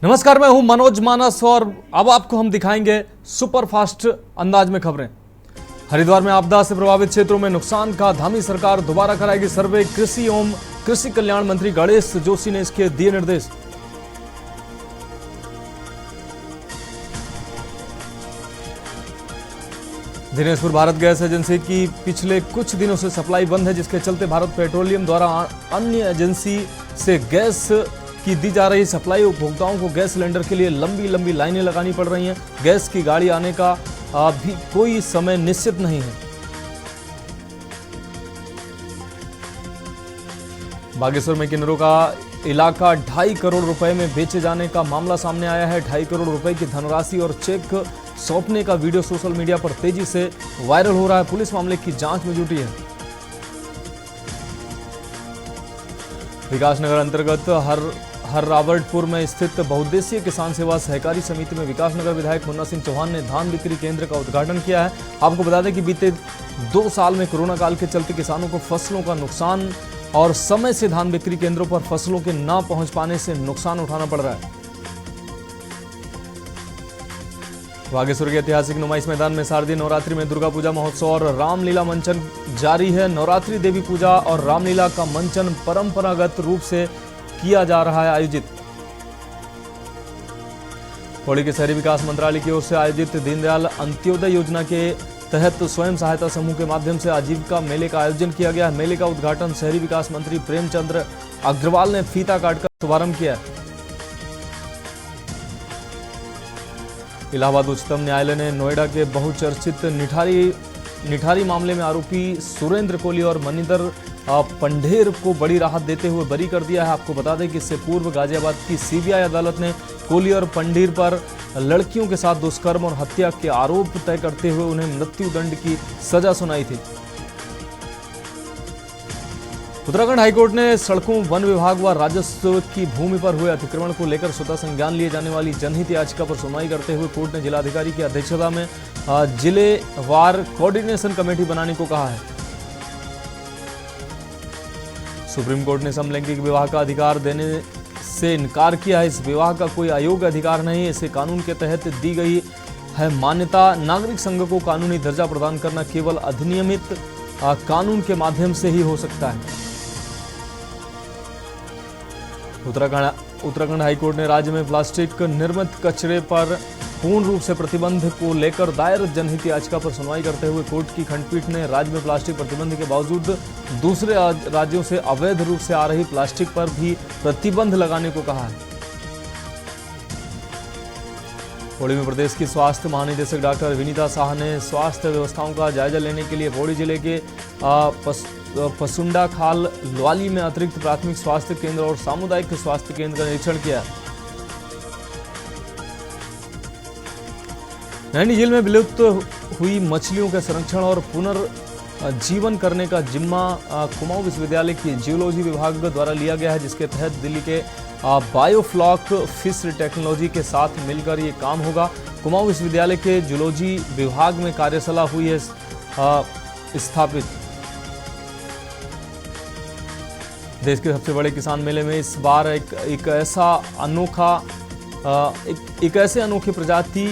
नमस्कार, मैं हूं मनोज मानस और अब आपको हम दिखाएंगे सुपरफास्ट अंदाज में खबरें। हरिद्वार में आपदा से प्रभावित क्षेत्रों में नुकसान का धामी सरकार दोबारा कराएगी सर्वे। कृषि एवं कृषि कल्याण मंत्री गणेश जोशी ने इसके दिए निर्देश। दिनेशपुर भारत गैस एजेंसी की पिछले कुछ दिनों से सप्लाई बंद है, जिसके चलते भारत पेट्रोलियम द्वारा अन्य एजेंसी से गैस की दी जा रही सप्लाई उपभोक्ताओं को गैस सिलेंडर के लिए लंबी लंबी लाइनें लगानी पड़ रही हैं। गैस की गाड़ी आने का भी कोई समय निश्चित नहीं है। बागेश्वर में किन्नरों का इलाका 2.5 करोड़ रुपए में बेचे जाने का मामला सामने आया है। 2.5 करोड़ रुपए की धनराशि और चेक सौंपने का वीडियो सोशल मीडिया पर तेजी से वायरल हो रहा है। पुलिस मामले की जांच में जुटी है। विकासनगर अंतर्गत हर रावटपुर में स्थित बहुउद्देशीय किसान सेवा सहकारी समिति में विकासनगर विधायक मुन्ना सिंह चौहान ने धान बिक्री केंद्र का उद्घाटन किया है। आपको बता दें कि बीते 2 साल में कोरोना काल के चलते किसानों को फसलों का नुकसान और समय से धान बिक्री केंद्रों पर फसलों के न पहुंच पाने से नुकसान उठाना पड़ रहा है। बागेश्वर के ऐतिहासिक नुमाइश मैदान में शारदीय नवरात्रि में दुर्गा पूजा महोत्सव और रामलीला मंचन जारी है। नवरात्रि देवी पूजा और रामलीला का मंचन परंपरागत रूप से किया जा रहा है आयोजित। पौड़ी के शहरी विकास मंत्रालय की ओर से आयोजित दीनदयाल अंत्योदय योजना के तहत स्वयं सहायता समूह के माध्यम से आजीविका मेले का आयोजन किया गया है। मेले का उद्घाटन शहरी विकास मंत्री प्रेमचंद्र अग्रवाल ने फीता काटकर शुभारंभ किया। इलाहाबाद उच्चतम न्यायालय ने नोएडा के बहुचर्चित निठारी मामले में आरोपी सुरेंद्र कोहली और मनिंदर पंढेर को बड़ी राहत देते हुए बरी कर दिया है। आपको बता दें कि इससे पूर्व गाजियाबाद की सीबीआई अदालत ने कोहली और पंढेर पर लड़कियों के साथ दुष्कर्म और हत्या के आरोप तय करते हुए उन्हें मृत्युदंड की सजा सुनाई थी। उत्तराखंड हाईकोर्ट ने सड़कों, वन विभाग व राजस्व की भूमि पर हुए अतिक्रमण को लेकर स्वतः संज्ञान लिए जाने वाली जनहित याचिका पर सुनवाई करते हुए कोर्ट ने जिलाधिकारी की अध्यक्षता में जिलेवार कोऑर्डिनेशन कमेटी बनाने को कहा है। सुप्रीम कोर्ट ने समलैंगिक विवाह का अधिकार देने से इनकार किया है। इस विवाह का कोई अयोग्य अधिकार नहीं है, इसे कानून के तहत दी गई है मान्यता। नागरिक संघ को कानूनी दर्जा प्रदान करना केवल अधिनियमित कानून के माध्यम से ही हो सकता है। उत्तराखंड हाईकोर्ट ने राज्य में प्लास्टिक निर्मित कचरे पर पूर्ण रूप से प्रतिबंध को लेकर दायर जनहित याचिका पर सुनवाई करते हुए कोर्ट की खंडपीठ ने राज्य में प्लास्टिक प्रतिबंध के बावजूद दूसरे राज्यों से अवैध रूप से आ रही प्लास्टिक पर भी प्रतिबंध लगाने को कहा है। पौड़ी में प्रदेश की स्वास्थ्य महानिदेशक डॉक्टर विनीता शाह ने स्वास्थ्य व्यवस्थाओं का जायजा लेने के लिए पौड़ी जिले के पसुंडा खाल लवाली में अतिरिक्त प्राथमिक स्वास्थ्य केंद्र और सामुदायिक स्वास्थ्य केंद्र का निरीक्षण किया। नैनी झील में विलुप्त हुई मछलियों के संरक्षण और पुनर्जीवन करने का जिम्मा कुमाऊं विश्वविद्यालय की जियोलॉजी विभाग द्वारा लिया गया है, जिसके तहत दिल्ली के बायोफ्लॉक फिश टेक्नोलॉजी के साथ मिलकर ये काम होगा। कुमाऊं विश्वविद्यालय के जियोलॉजी विभाग में कार्यशाला हुई है स्थापित। देश के सबसे बड़े किसान मेले में इस बार एक ऐसे अनोखे प्रजाति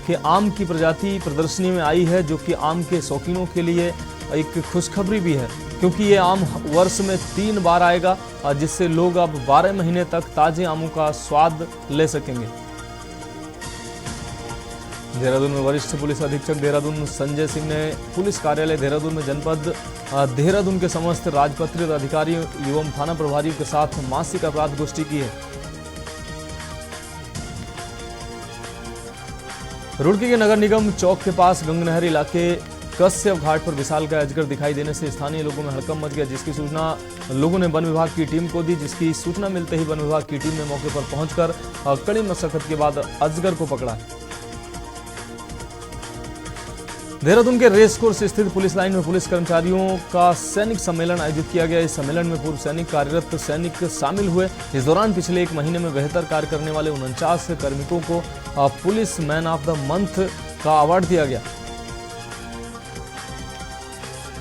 के आम की प्रजाति प्रदर्शनी में आई है, जो कि आम के शौकीनों के लिए एक खुशखबरी भी है, क्योंकि ये आम वर्ष में 3 बार आएगा, जिससे लोग अब 12 महीने तक ताजे आमों का स्वाद ले सकेंगे। देहरादून में वरिष्ठ पुलिस अधीक्षक देहरादून संजय सिंह ने पुलिस कार्यालय देहरादून में जनपद देहरादून के समस्त राजपत्रित अधिकारियों एवं थाना प्रभारियों के साथ मासिक अपराध गोष्ठी की है। रुड़की के नगर निगम चौक के पास गंगनहर इलाके कश्यप घाट पर विशालकाय अजगर दिखाई देने से स्थानीय लोगों में हड़कंप मच गया, जिसकी सूचना लोगों ने वन विभाग की टीम को दी। जिसकी सूचना मिलते ही वन विभाग की टीम ने मौके पर पहुंचकर कड़ी मशक्कत के बाद अजगर को पकड़ा। देहरादून के रेस कोर्स स्थित पुलिस लाइन में पुलिस कर्मचारियों का सैनिक सम्मेलन आयोजित किया गया। इस सम्मेलन में पूर्व सैनिक, कार्यरत सैनिक शामिल हुए। इस दौरान पिछले 1 महीने में बेहतर कार्य करने वाले 49 कार्मिकों को police man of the month का अवार्ड दिया गया।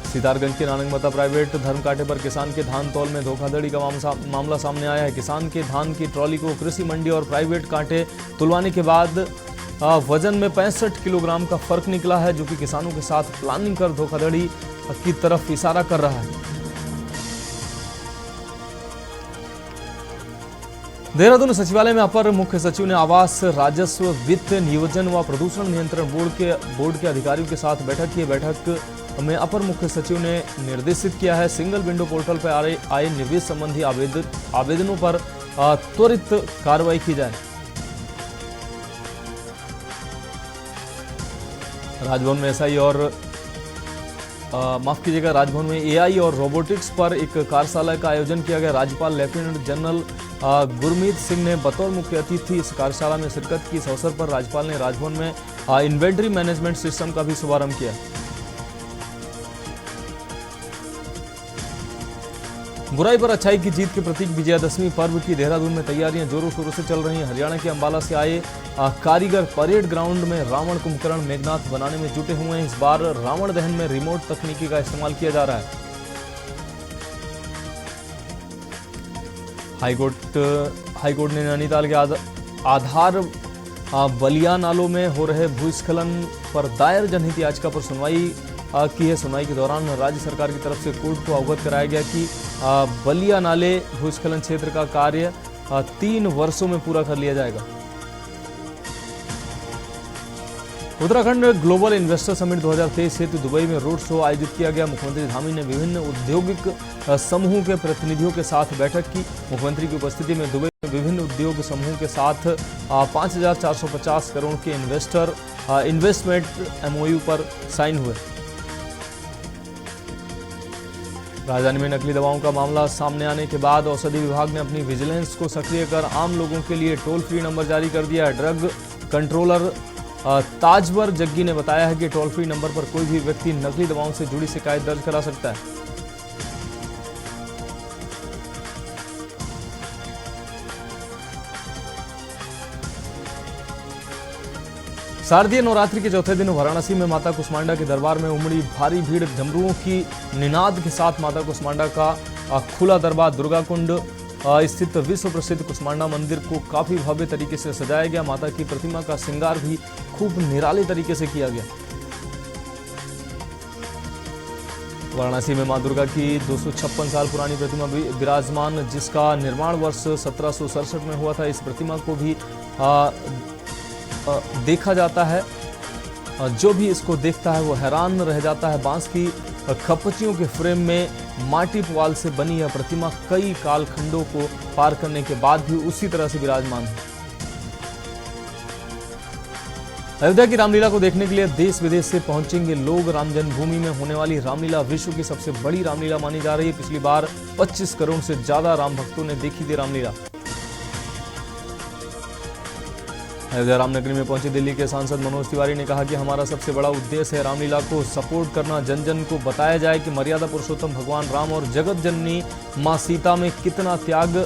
सितारगंज के नानकमता प्राइवेट धर्मकांटे पर किसान के धान तौल में धोखाधड़ी का मामला सामने आया है। किसान के धान की ट्रॉली को कृषि मंडी और प्राइवेट कांटे तुलवाने के बाद वजन में 65 किलोग्राम का फर्क निकला है, जो कि किसानों के साथ प्लानिंग कर धोखाधड़ी की तरफ इशारा कर रहा है। देहरादून सचिवालय में अपर मुख्य सचिव ने आवास, राजस्व, वित्त, नियोजन व प्रदूषण नियंत्रण बोर्ड के अधिकारियों के साथ बैठक की। बैठक में अपर मुख्य सचिव ने निर्देशित किया है सिंगल विंडो पोर्टल पर आए निवेश संबंधी आवेदनों पर त्वरित कार्रवाई की जाए। राजभवन में एसआई और राजभवन में एआई और रोबोटिक्स पर एक कार्यशाला का आयोजन किया गया। राज्यपाल लेफ्टिनेंट जनरल गुरमीत सिंह ने बतौर मुख्य अतिथि इस कार्यशाला में शिरकत की। इस अवसर पर राज्यपाल ने राजभवन में इन्वेंट्री मैनेजमेंट सिस्टम का भी शुभारंभ किया। बुराई पर अच्छाई की जीत के प्रतीक विजयादशमी पर्व की देहरादून में तैयारियां जोरों शोरों से चल रही हैं। हरियाणा के अंबाला से आए कारीगर परेड ग्राउंड में रावण कुंभकर्ण मेघनाथ बनाने में जुटे हुए हैं। इस बार रावण दहन में रिमोट तकनीकी का इस्तेमाल किया जा रहा है। हाईकोर्ट ने नैनीताल के आधार बलिया नालों में हो रहे भूस्खलन पर दायर जनहित याचिका पर सुनवाई की है। सुनवाई के दौरान राज्य सरकार की तरफ से कोर्ट को अवगत कराया गया कि बलिया नाले भूस्खलन क्षेत्र का कार्य 3 वर्षों में पूरा कर लिया जाएगा। उत्तराखंड ग्लोबल इन्वेस्टर समिट 2023 हेतु दुबई में रोड शो आयोजित किया गया। मुख्यमंत्री धामी ने विभिन्न औद्योगिक समूह के प्रतिनिधियों के साथ बैठक की। मुख्यमंत्री की उपस्थिति में दुबई में विभिन्न उद्योग समूहों के साथ 5,450 करोड़ के इन्वेस्टमेंट एमओयू पर साइन हुए। राजधानी में नकली दवाओं का मामला सामने आने के बाद औषधि विभाग ने अपनी विजिलेंस को सक्रिय कर आम लोगों के लिए टोल फ्री नंबर जारी कर दिया है। ड्रग कंट्रोलर ताजवर जग्गी ने बताया है कि टोल फ्री नंबर पर कोई भी व्यक्ति नकली दवाओं से जुड़ी शिकायत दर्ज करा सकता है। शारदीय नवरात्रि के चौथे दिन वाराणसी में माता कुष्मांडा के दरबार में उमड़ी भारी भीड़। डमरुओं की निनाद के साथ माता कुष्मांडा का खुला दरबार दुर्गा कुंड स्थित विश्व प्रसिद्ध कुष्मांडा मंदिर को काफी भव्य तरीके से सजाया गया। माता की प्रतिमा का श्रृंगार भी खूब निराले तरीके से किया गया। वाराणसी में मां दुर्गा की 256 साल पुरानी प्रतिमा विराजमान, जिसका निर्माण वर्ष 1767 में हुआ था। इस प्रतिमा को भी देखा जाता है। जो भी इसको देखता है वो हैरान रह जाता है। बांस की खपचियों के फ्रेम में माटी पुआल से बनी यह प्रतिमा कई कालखंडों को पार करने के बाद भी उसी तरह से विराजमान है। अयोध्या की रामलीला को देखने के लिए देश विदेश से पहुंचेंगे लोग। राम जन्मभूमि में होने वाली रामलीला विश्व की सबसे बड़ी रामलीला मानी जा रही है। पिछली बार 25 करोड़ से ज्यादा राम भक्तों ने देखी थी रामलीला। अयोध्या रामनगरी में पहुंचे दिल्ली के सांसद मनोज तिवारी ने कहा कि हमारा सबसे बड़ा उद्देश्य है रामलीला को सपोर्ट करना। जन जन को बताया जाए कि मर्यादा पुरुषोत्तम भगवान राम और जगत जननी मां सीता में कितना त्याग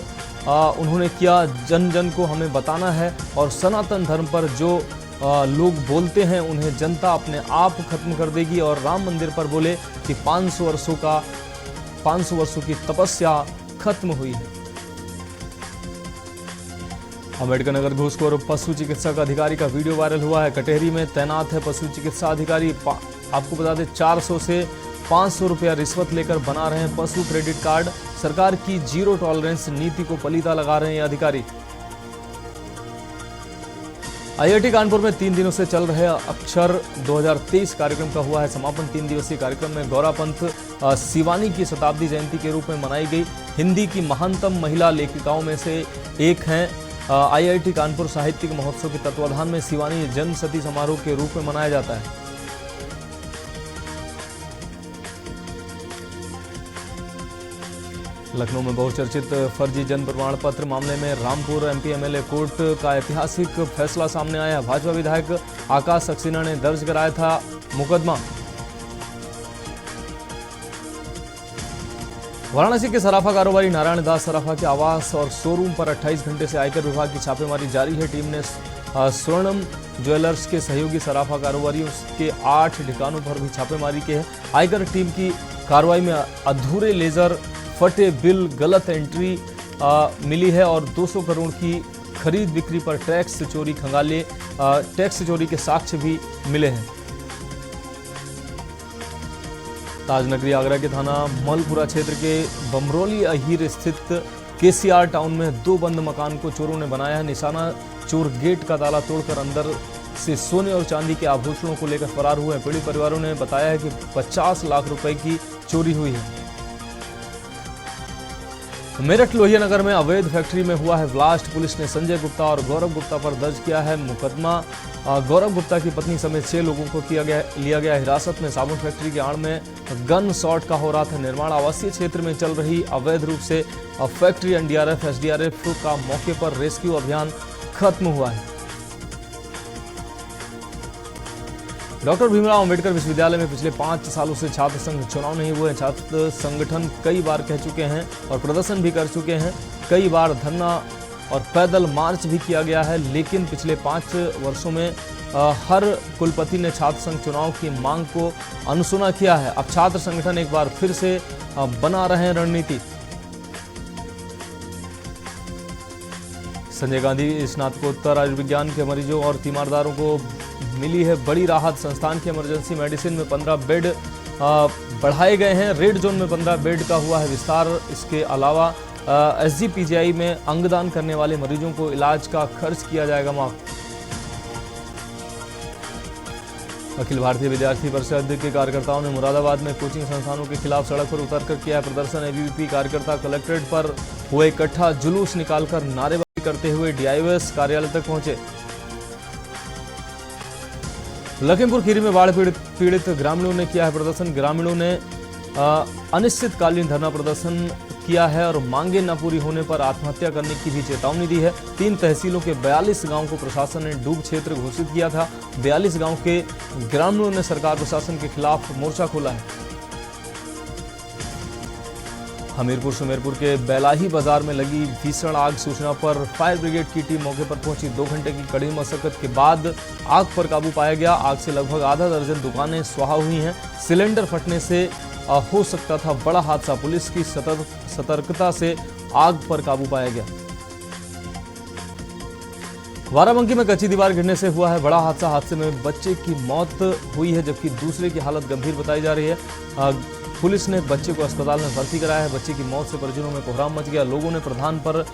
उन्होंने किया। जन जन को हमें बताना है और सनातन धर्म पर जो लोग बोलते हैं उन्हें जनता अपने आप खत्म कर देगी। और राम मंदिर पर बोले कि 500 वर्षों की तपस्या खत्म हुई है। अम्बेडकर नगर घूसखोर पशु चिकित्सक अधिकारी का वीडियो वायरल हुआ है। कटेहरी में तैनात है पशु चिकित्सा अधिकारी। आपको बता दें 400 से 500 रुपया रिश्वत लेकर बना रहे हैं पशु क्रेडिट कार्ड। सरकार की जीरो टॉलरेंस नीति को पलीता लगा रहे हैं ये अधिकारी। आईआईटी कानपुर में 3 दिनों से चल रहे अक्षर 2023 कार्यक्रम का हुआ है समापन। 3 दिवसीय कार्यक्रम में गौरा पंत शिवानी की शताब्दी जयंती के रूप में मनाई गई। हिंदी की महानतम महिला लेखिकाओं में से एक हैं। आईआईटी कानपुर साहित्यिक महोत्सव के तत्वाधान में शिवानी जन्म शती समारोह के रूप में मनाया जाता है। लखनऊ में बहुचर्चित फर्जी जन्म प्रमाण पत्र मामले में रामपुर एमपी एमएलए कोर्ट का ऐतिहासिक फैसला सामने आया। भाजपा विधायक आकाश सक्सेना ने दर्ज कराया था मुकदमा। वाराणसी के सराफा कारोबारी नारायण दास सराफा के आवास और शोरूम पर 28 घंटे से आयकर विभाग की छापेमारी जारी है। टीम ने स्वर्णम ज्वेलर्स के सहयोगी सराफा कारोबारियों के 8 ठिकानों पर भी छापेमारी की है। आयकर टीम की कार्रवाई में अधूरे लेजर, फटे बिल, गलत एंट्री मिली है और 200 करोड़ की खरीद बिक्री पर टैक्स चोरी खंगाले टैक्स चोरी के साक्ष्य भी मिले हैं। ताजनगरी आगरा के थाना मलपुरा क्षेत्र के बमरोली अहीर स्थित केसीआर टाउन में 2 बंद मकान को चोरों ने बनाया है। निशाना चोर गेट का ताला तोड़कर अंदर से सोने और चांदी के आभूषणों को लेकर फरार हुए हैं। पीड़ित परिवारों ने बताया है कि 50 लाख रुपए की चोरी हुई है। मेरठ लोहिया नगर में अवैध फैक्ट्री में हुआ है ब्लास्ट। पुलिस ने संजय गुप्ता और गौरव गुप्ता पर दर्ज किया है मुकदमा। गौरव गुप्ता की पत्नी समेत 6 लोगों को लिया गया हिरासत में। साबुन फैक्ट्री के आड़ में गन शॉट का हो रहा था निर्माण। आवासीय क्षेत्र में चल रही अवैध रूप से फैक्ट्री एनडीआरएफ एसडीआरएफ का मौके पर रेस्क्यू अभियान खत्म हुआ है। डॉक्टर भीमराव अंबेडकर विश्वविद्यालय में पिछले 5 सालों से छात्र संघ चुनाव नहीं हुए हैं। छात्र संगठन कई बार कह चुके हैं और प्रदर्शन भी कर चुके हैं। कई बार धरना और पैदल मार्च भी किया गया है, लेकिन पिछले 5 वर्षों में हर कुलपति ने छात्र संघ चुनाव की मांग को अनसुना किया है। अब छात्र संगठन एक बार फिर से बना रहे हैं रणनीति। संजय गांधी स्नातकोत्तर आयुर्विज्ञान के मरीजों और तीमारदारों को मिली है बड़ी राहत। संस्थान की इमरजेंसी मेडिसिन में 15 बेड बढ़ाए गए हैं। रेड जोन में 15 बेड का हुआ है विस्तार। इसके अलावा एसजीपीजीआई में अंगदान करने वाले मरीजों को इलाज का खर्च किया जाएगा माफ। अखिल भारतीय विद्यार्थी परिषद के कार्यकर्ताओं ने मुरादाबाद में कोचिंग संस्थानों के खिलाफ सड़क पर उतरकर किया है प्रदर्शन। एबीवीपी कार्यकर्ता कलेक्ट्रेट पर हुए इकट्ठा। जुलूस निकालकर नारेबाजी करते हुए डीआईओएस कार्यालय तक पहुंचे। लखीमपुर खीरी में बाढ़ पीड़ित ग्रामीणों ने किया है प्रदर्शन। ग्रामीणों ने अनिश्चितकालीन धरना प्रदर्शन किया है और मांगे न पूरी होने पर आत्महत्या करने की भी चेतावनी दी है। 3 तहसीलों के 42 गांव को प्रशासन ने डूब क्षेत्र घोषित किया था। 42 गांव के ग्रामीणों ने सरकार प्रशासन के खिलाफ मोर्चा खोला है। हमीरपुर सुमेरपुर के बैलाही बाजार में लगी भीषण आग। सूचना पर फायर ब्रिगेड की टीम मौके पर पहुंची। 2 घंटे की कड़ी मशक्कत के बाद आग पर काबू पाया गया। आग से लगभग आधा दर्जन दुकानें स्वाहा हुई हैं। सिलेंडर फटने से हो सकता था बड़ा हादसा। पुलिस की सतर्कता से आग पर काबू पाया गया। बाराबंकी में कच्ची दीवार गिरने से हुआ है बड़ा हादसा। हादसे में बच्चे की मौत हुई है जबकि दूसरे की हालत गंभीर बताई जा रही है। पुलिस ने बच्चे को अस्पताल में भर्ती कराया है। बच्चे की मौत से परिजनों में कोहराम मच गया। लोगों ने प्रधान पर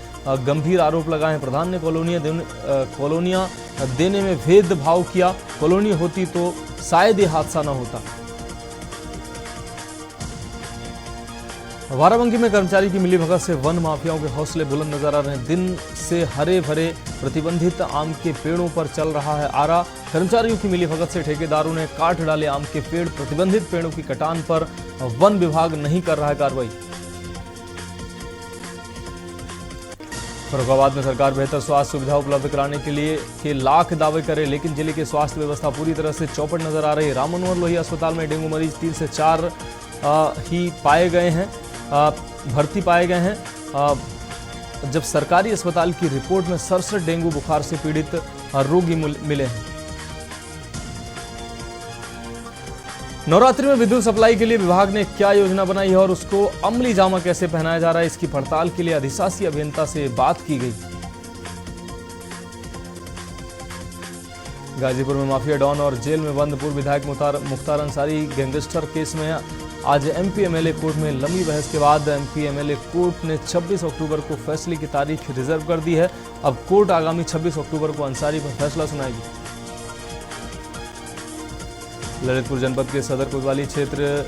गंभीर आरोप लगाए हैं। प्रधान ने कॉलोनियां देने में भेदभाव किया। कॉलोनी होती तो शायद ये हादसा न होता। बाराबंकी में कर्मचारी की मिलीभगत से वन माफियाओं के हौसले बुलंद नजर आ रहे हैं। दिन से हरे भरे प्रतिबंधित आम के पेड़ों पर चल रहा है आरा। कर्मचारियों की मिलीभगत से ठेकेदारों ने काट डाले आम के पेड़। प्रतिबंधित पेड़ों की कटान पर वन विभाग नहीं कर रहा है कार्रवाई। फर्रुखाबाद में सरकार बेहतर स्वास्थ्य सुविधा उपलब्ध कराने के लाख दावे करे, लेकिन जिले की स्वास्थ्य व्यवस्था पूरी तरह से चौपट नजर आ रही है। राम मनोहर लोहिया अस्पताल में डेंगू मरीज 3 से 4 ही पाए गए हैं, भर्ती पाए गए हैं, जब सरकारी अस्पताल की रिपोर्ट में 67 डेंगू बुखार से पीड़ित रोगी मिले हैं। नवरात्रि में विद्युत सप्लाई के लिए विभाग ने क्या योजना बनाई है और उसको अमली जामा कैसे पहनाया जा रहा है, इसकी पड़ताल के लिए अधिशासी अभियंता से बात की गई। गाजीपुर में माफिया डॉन और जेल में बंद पूर्व विधायक मुख्तार अंसारी गैंगस्टर केस में आज एमपी एमएलए कोर्ट में लंबी बहस के बाद एमपी एमएलए कोर्ट ने 26 अक्टूबर को फैसले की तारीख रिजर्व कर दी है। अब कोर्ट आगामी 26 अक्टूबर को अंसारी पर फैसला सुनाएगी। ललितपुर जनपद के सदर कोतवाली क्षेत्र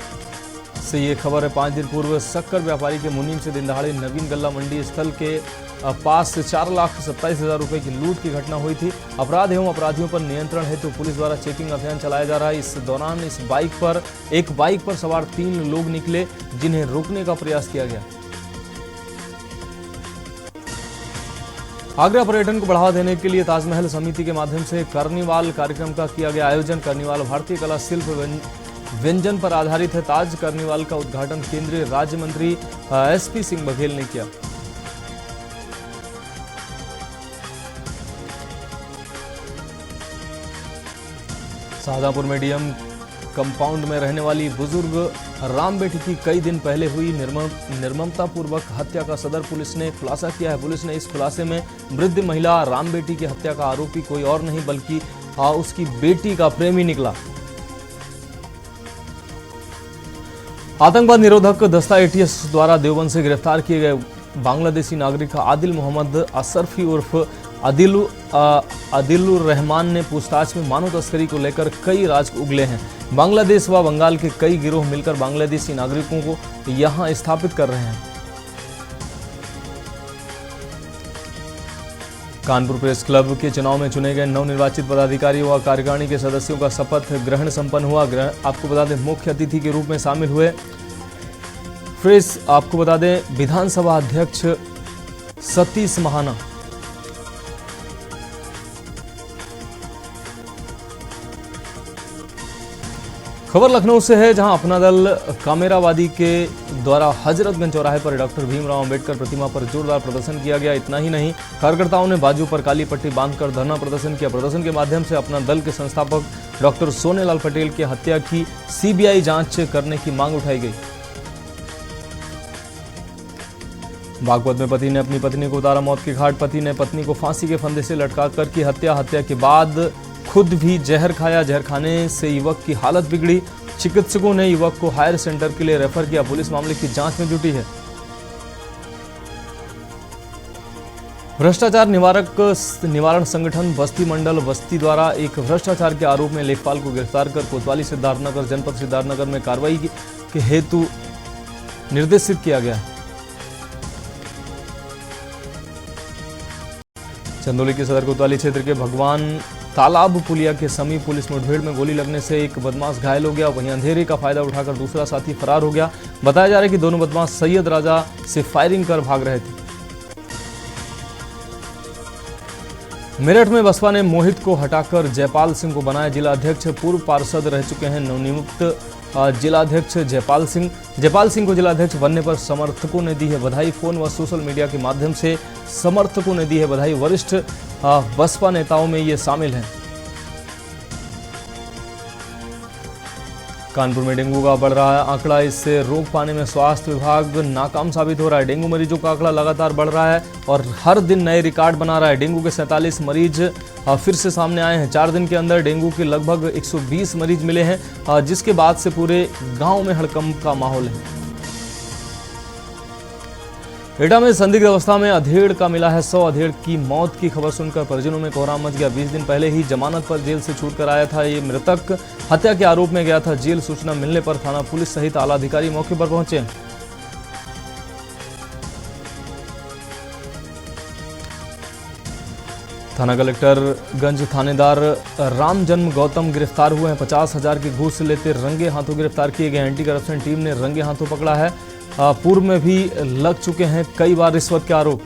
से ये खबर है। 5 दिन पूर्व शक्कर व्यापारी के मुनीम से दिन दहाड़े नवीन गल्ला मंडी स्थल के पास 4,27,000 रुपए की लूट की घटना हुई थी। अपराध एवं अपराधियों पर नियंत्रण हेतु पुलिस द्वारा चेकिंग अभियान चलाया जा रहा है। इस दौरान एक बाइक पर सवार 3 लोग निकले जिन्हें रोकने का प्रयास किया गया। आगरा पर्यटन को बढ़ावा देने के लिए ताजमहल समिति के माध्यम से कार्निवाल कार्यक्रम का किया गया आयोजन। कार्निवाल भारतीय कला शिल्प व्यंजन पर आधारित है। ताज कार्निवाल का उद्घाटन केंद्रीय राज्य मंत्री एसपी सिंह बघेल ने किया। शाहजहांपुर में डीएम कंपाउंड में रहने वाली बुजुर्ग राम बेटी की कई दिन पहले हुई निर्ममतापूर्वक हत्या का सदर पुलिस ने खुलासा किया है। पुलिस ने इस खुलासे में वृद्ध महिला राम बेटी की हत्या का आरोपी कोई और नहीं बल्कि उसकी बेटी का प्रेमी निकला। आतंकवाद निरोधक दस्ता एटीएस द्वारा देवबंद से गिरफ्तार किए गए बांग्लादेशी नागरिक आदिल मोहम्मद असरफी उर्फ आदिलुर रहमान ने पूछताछ में मानव तस्करी को लेकर कई राज उगले हैं। बांग्लादेश व बंगाल के कई गिरोह मिलकर बांग्लादेशी नागरिकों को यहां स्थापित कर रहे हैं। कानपुर प्रेस क्लब के चुनाव में चुने गए नवनिर्वाचित पदाधिकारी व कार्यकारिणी के सदस्यों का शपथ ग्रहण संपन्न हुआ। आपको बता दें मुख्य अतिथि के रूप में शामिल हुए आपको बता दें विधानसभा अध्यक्ष सतीश महाना, खबर लखनऊ से है, जहां अपना दल कामेरावादी के द्वारा हजरतगंज चौराहे पर डॉक्टर भीमराव अंबेडकर प्रतिमा पर जोरदार प्रदर्शन किया गया। इतना ही नहीं, कार्यकर्ताओं ने बाजू पर काली पट्टी बांधकर धरना प्रदर्शन किया। प्रदर्शन के माध्यम से अपना दल के संस्थापक डॉक्टर सोनेलाल पटेल की हत्या की सीबीआई जांच करने की मांग उठाई गई। बागपत में पति ने अपनी पत्नी को उतारा मौत के घाट। पति ने पत्नी को फांसी के फंदे से लटका कर की हत्या। हत्या के बाद खुद भी जहर खाया। जहर खाने से युवक की हालत बिगड़ी। चिकित्सकों ने युवक को हायर सेंटर के लिए रेफर किया। पुलिस मामले की जांच में जुटी है। भ्रष्टाचार निवारण संगठन बस्ती मंडल बस्ती द्वारा एक भ्रष्टाचार के आरोप में लेखपाल को गिरफ्तार कर कोतवाली सिद्धार्थनगर जनपद सिद्धार्थनगर में कार्रवाई के हेतु निर्देशित किया गया। चंदौली के सदर कोतवाली क्षेत्र के भगवान तालाब पुलिया के समीप पुलिस मुठभेड़ में गोली लगने से एक बदमाश घायल हो गया। वहीं अंधेरे का फायदा उठाकर दूसरा साथी फरार हो गया। बताया जा रहा है कि दोनों बदमाश सैयद राजा से फायरिंग कर भाग रहे थे। मेरठ में बसपा ने मोहित को हटाकर जयपाल सिंह को बनाया जिला अध्यक्ष। पूर्व पार्षद रह चुके हैं नवनियुक्त जिलाध्यक्ष जयपाल सिंह को जिलाध्यक्ष बनने पर समर्थकों ने दी है बधाई। फोन व सोशल मीडिया के माध्यम से समर्थकों ने दी है बधाई। वरिष्ठ बसपा नेताओं में ये शामिल हैं। कानपुर में डेंगू का बढ़ रहा है आंकड़ा। इससे रोक पाने में स्वास्थ्य विभाग नाकाम साबित हो रहा है। डेंगू मरीजों का आंकड़ा लगातार बढ़ रहा है और हर दिन नए रिकॉर्ड बना रहा है। डेंगू के 47 मरीज फिर से सामने आए हैं। 4 दिन के अंदर डेंगू के लगभग 120 मरीज मिले हैं, जिसके बाद से पूरे गांव में हड़कंप का माहौल है। एटा में संदिग्ध अवस्था में अधेड़ का मिला है 100। अधेड़ की मौत की खबर सुनकर परिजनों में कोहराम मच गया। 20 दिन पहले ही जमानत पर जेल से छूट कर आया था। ये मृतक हत्या के आरोप में गया था जेल। सूचना मिलने पर थाना पुलिस सहित आला अधिकारी मौके पर पहुंचे। थाना कलेक्टर गंज थानेदार राम जन्म गौतम गिरफ्तार हुए हैं। 50,000 की घूस लेते रंगे हाथों गिरफ्तार किए गए। एंटी करप्शन टीम ने रंगे हाथों पकड़ा है। पूर्व में भी लग चुके हैं कई बार रिश्वत के आरोप।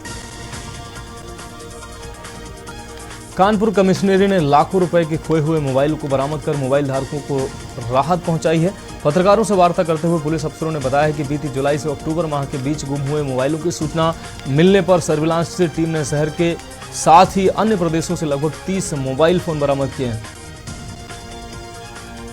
कानपुर कमिश्नरी ने लाखों रुपए के खोए हुए मोबाइल को बरामद कर मोबाइल धारकों को राहत पहुंचाई है। पत्रकारों से वार्ता करते हुए पुलिस अफसरों ने बताया है कि बीती जुलाई से अक्टूबर माह के बीच गुम हुए मोबाइलों की सूचना मिलने पर सर्विलांस टीम ने शहर के साथ ही अन्य प्रदेशों से लगभग 30 मोबाइल फोन बरामद किए हैं।